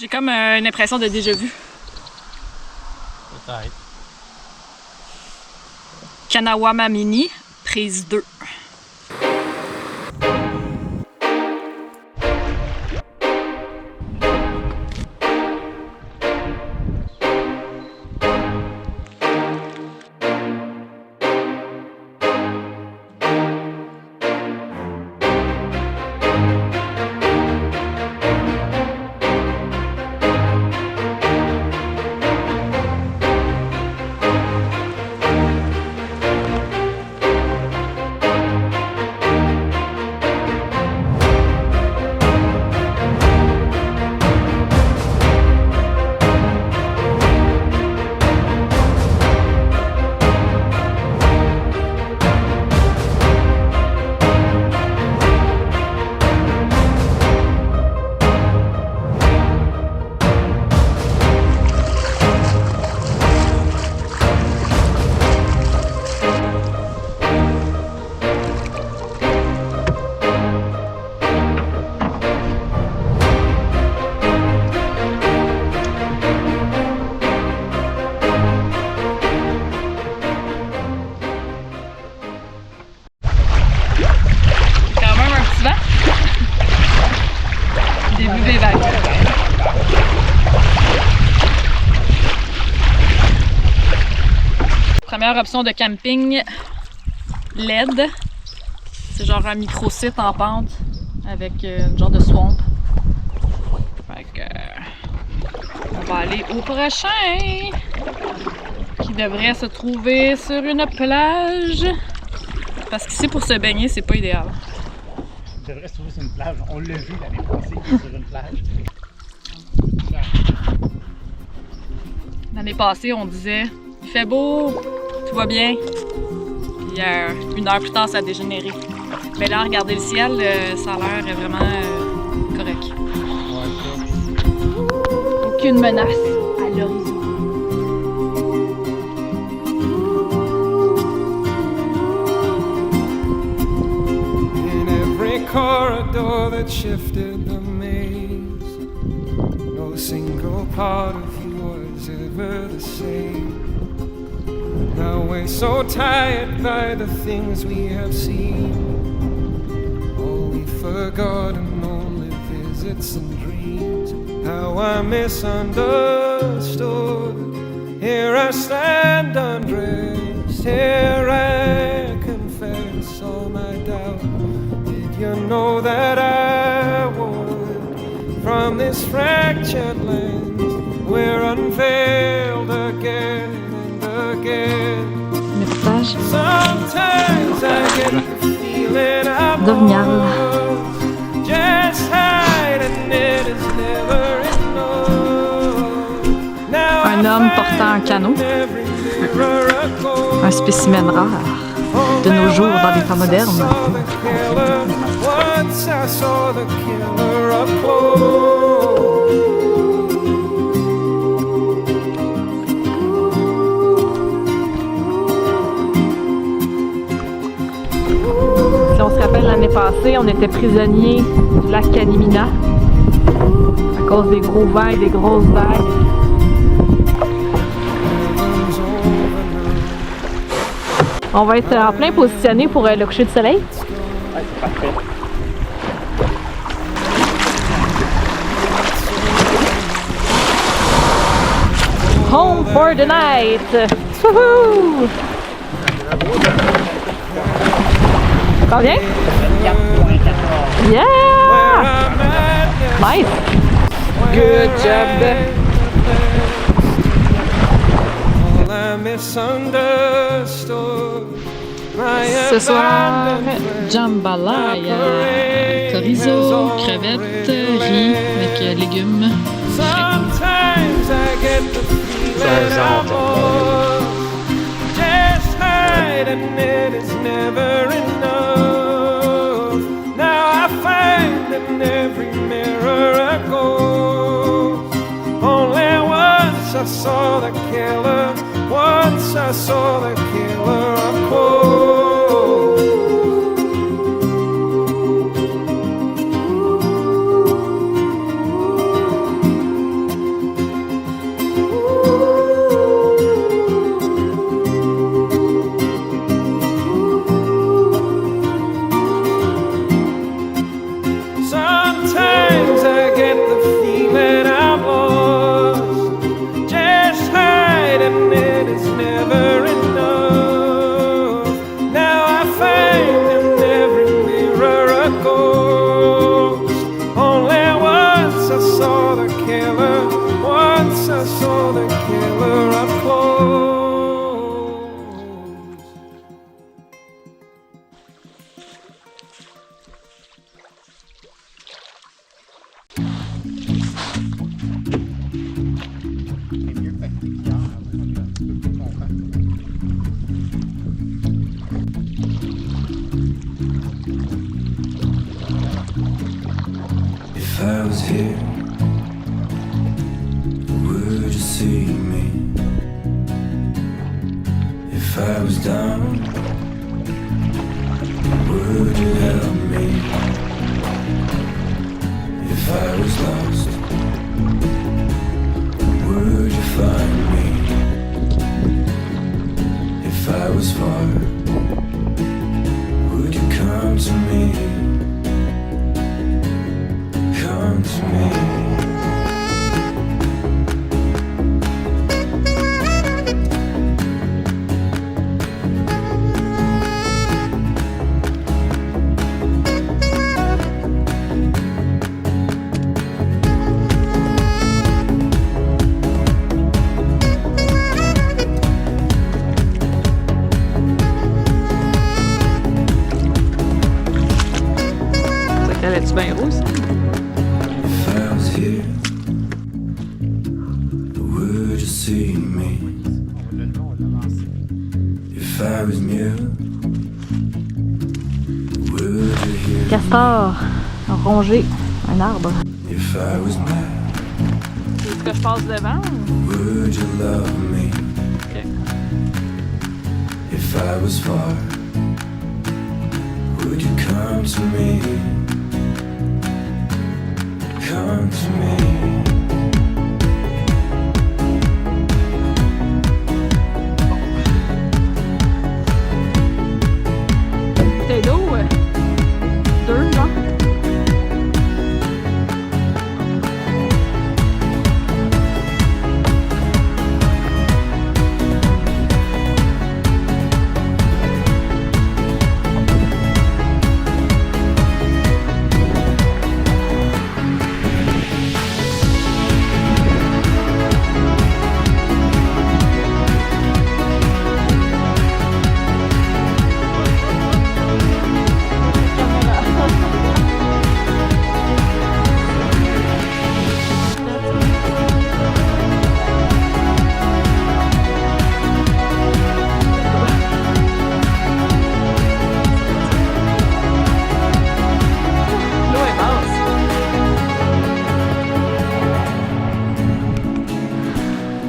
J'ai comme une impression de déjà-vu. Peut-être. Kanawha-Mini, prise 2. Première option de camping, LED. C'est genre un micro-site en pente avec une genre de swamp. Fait que, on va aller au prochain qui devrait se trouver sur une plage. Parce qu'ici pour se baigner, c'est pas idéal. Il devrait se trouver sur une plage. On l'a vu l'année passée sur une plage. L'année passée, on disait il fait beau, tout va bien. Puis une heure plus tard, ça a dégénéré. Mais là, regardez le ciel, ça a l'air vraiment correct. Aucune menace à l'horizon. In every corridor that shifted the maze, no single part of you was ever the same. Now we're so tired by the things we have seen. All we've forgotten, only visits and dreams. How I misunderstood. Here I stand undressed. Here I confess all my doubt. Did you know that I would? From this fractured land, we're unveiled again. Message d'Orignal. Un homme portant un canot, un spécimen rare de nos jours dans les temps modernes. Si on se rappelle l'année passée, on était prisonniers du lac Kanimina à cause des gros vents et des grosses vagues. On va être en plein positionné pour le coucher de soleil. Ouais, c'est parfait. Home for the night! Woohoo! Combien? Yeah! Nice! Good job! Ce soir, jambalaya, chorizo, crevettes, riz avec légumes frais. C'est un genre de... I saw the killer, once I saw the killer of cold. Once I saw the killer, once I saw the killer up close. If I was here, would you see me? If I was down, would you help me? If I was lost, would you find me? If I was far, would you come to me? Come to me. Elle est-tu bien rousse? If I was here, would you see me? If I was mute, would you hear me? Castor a rongé un arbre. If I was mad, Est-ce que je passe devant? would you love me? Ok. If I was far, would you come to me? Come to me. Bouteille d'eau? 2, genre?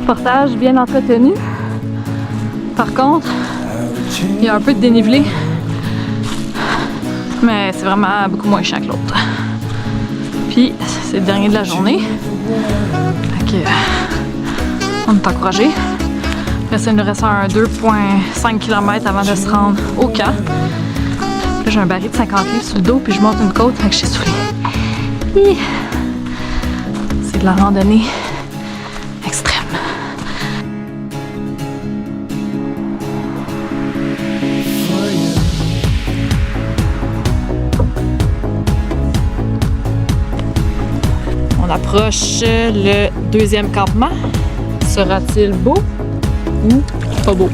Portage bien entretenu. Par contre, il y a un peu de dénivelé, mais c'est vraiment beaucoup moins chiant que l'autre. Puis, c'est le dernier de la journée. Fait que, on est encouragé. Après ça, il nous reste un 2,5 km avant de se rendre au camp. Là, j'ai un baril de 50 livres sur le dos, puis je monte une côte, fait que je suis essoufflée. Hi! C'est de la randonnée extrême. On approche le deuxième campement. Sera-t-il beau ou pas beau?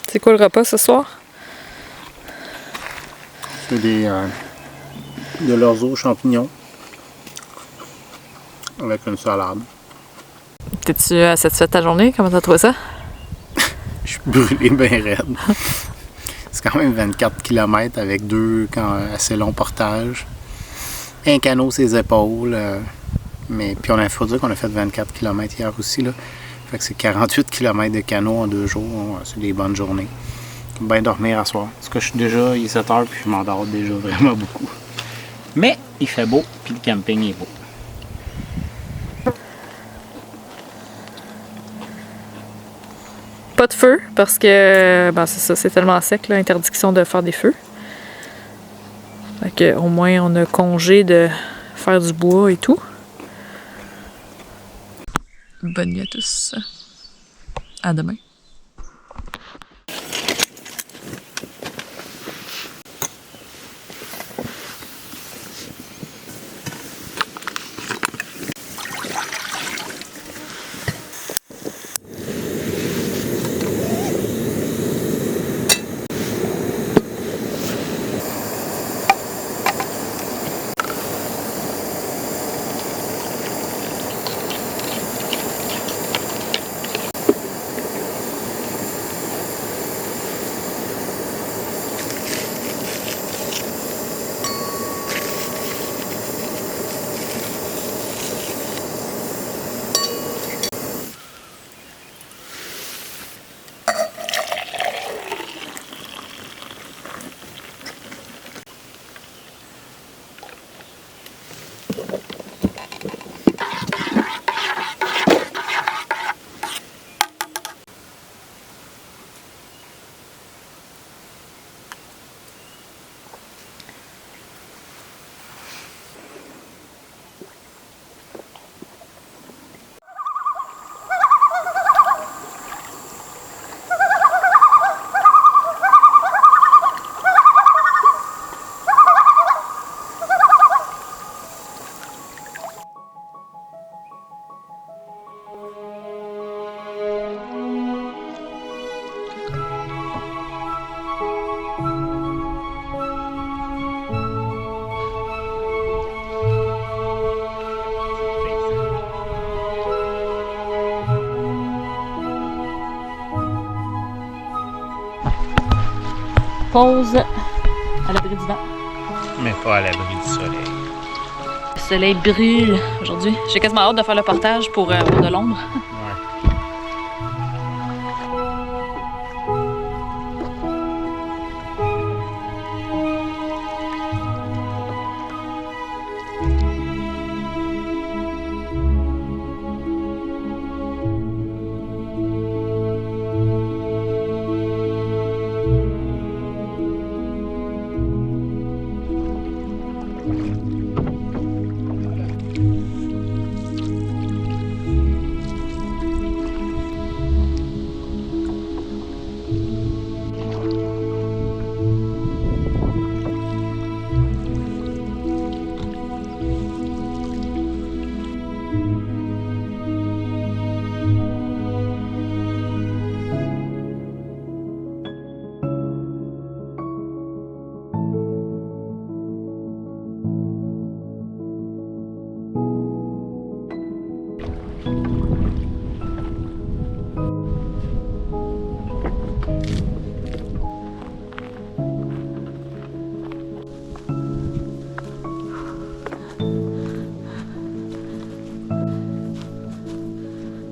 C'est quoi le repas ce soir? C'est de l'orzo aux champignons avec une salade. T'es-tu satisfait de ta journée? Comment t'as trouvé ça? Je suis brûlé bien raide. C'est quand même 24 km avec deux assez longs portages. Un canot sur les épaules. Mais puis il faut dire qu'on a fait 24 km hier aussi. Là. Fait que c'est 48 km de canot en 2 jours. C'est des bonnes journées. bien dormir à soir. En tout cas, il est 7 heures, puis je m'endors déjà vraiment beaucoup. Mais il fait beau, puis le camping est beau. Pas de feu, parce que ben, c'est ça, c'est tellement sec, l'interdiction de faire des feux. Fait que, au moins, on a congé de faire du bois et tout. Bonne nuit à tous. À demain. Pause à l'abri du vent. Mais pas à l'abri du soleil. Le soleil brûle aujourd'hui. J'ai quasiment hâte de faire le portage pour avoir de l'ombre. Ouais.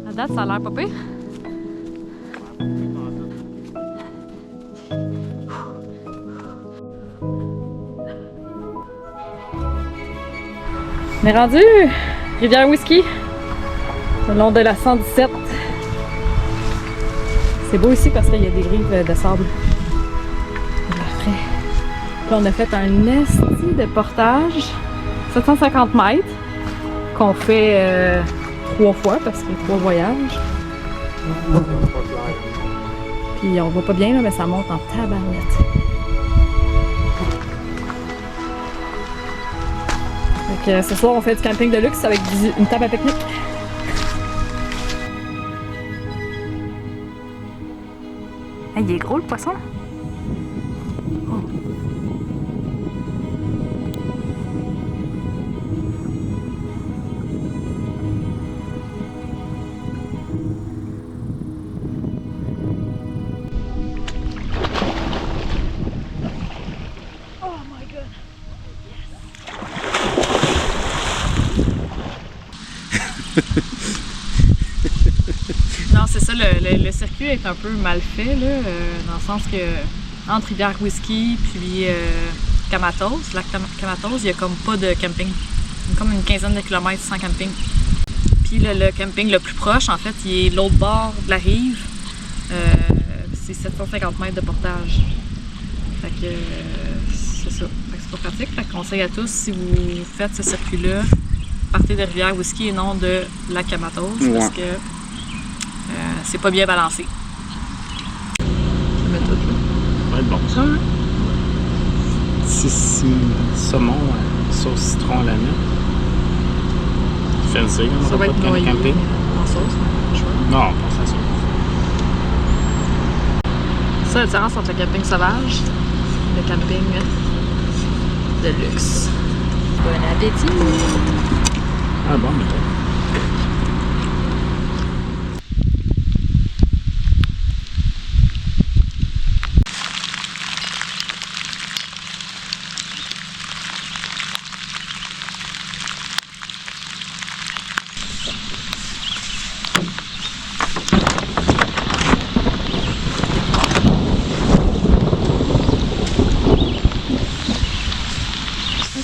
À date, ça a l'air pas pire. On est rendu Rivière Whisky, le long de la 117. C'est beau ici parce qu'il y a des rives de sable. Après, là, on a fait un esti de portage, 750 mètres, qu'on fait 3 fois parce qu'il y a 3 voyages. Puis on voit pas bien là, mais ça monte en tabarnette. Donc, ce soir, on fait du camping de luxe avec une table à pique-nique. Hey, il est gros le poisson. Oh. Oh my god. c'est ça, le circuit est un peu mal fait, là, dans le sens que entre Rivière-Whisky puis Kamatos, lac Kamatos, il y a comme pas de camping. Il y a comme une quinzaine de kilomètres sans camping. Puis le camping le plus proche, en fait, il est l'autre bord de la rive. C'est 750 mètres de portage. Fait que c'est ça. Fait que c'est pas pratique. Fait que conseil à tous, si vous faites ce circuit-là, partez de Rivière-Whisky et non de lac Kamatos, parce que c'est pas bien balancé. Je mets tout là. Ça va être bon ça, hein? Saumon, sauce citron à la menthe. Fancy, comme Ça va être noyé en sauce. Non, pas ça. Ça, la différence entre le camping sauvage et le camping de luxe. Bon appétit! Ah bon, mais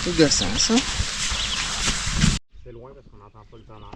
c'est gossant ça. C'est loin parce qu'on n'entend pas le tonnerre.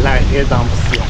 La rédemption.